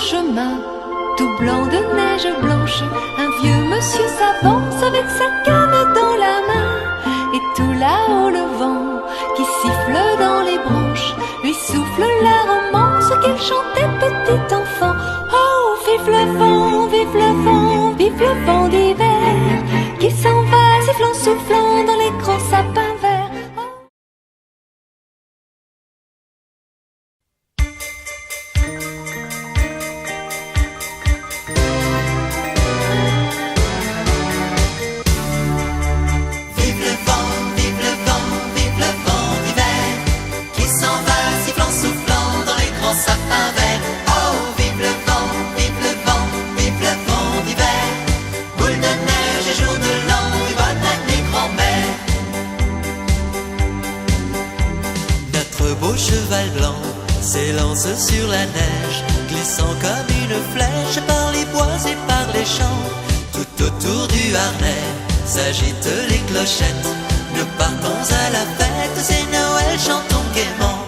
chemin, tout blanc de neige blanche, un vieux monsieur s'avance avec sa canne dans la main. Et tout là-haut le vent qui siffle dans les branches lui souffle la romance qu'elle chantait petit enfant. Oh, vive le vent, vive le vent, vive le vent d'hiver qui s'en va sifflant, soufflant dans les grands sapins verts. Beau cheval blanc s'élance sur la neige, glissant comme une flèche par les bois et par les champs. Tout autour du harnais s'agitent les clochettes. Nous partons à la fête, c'est Noël, chantons gaiement.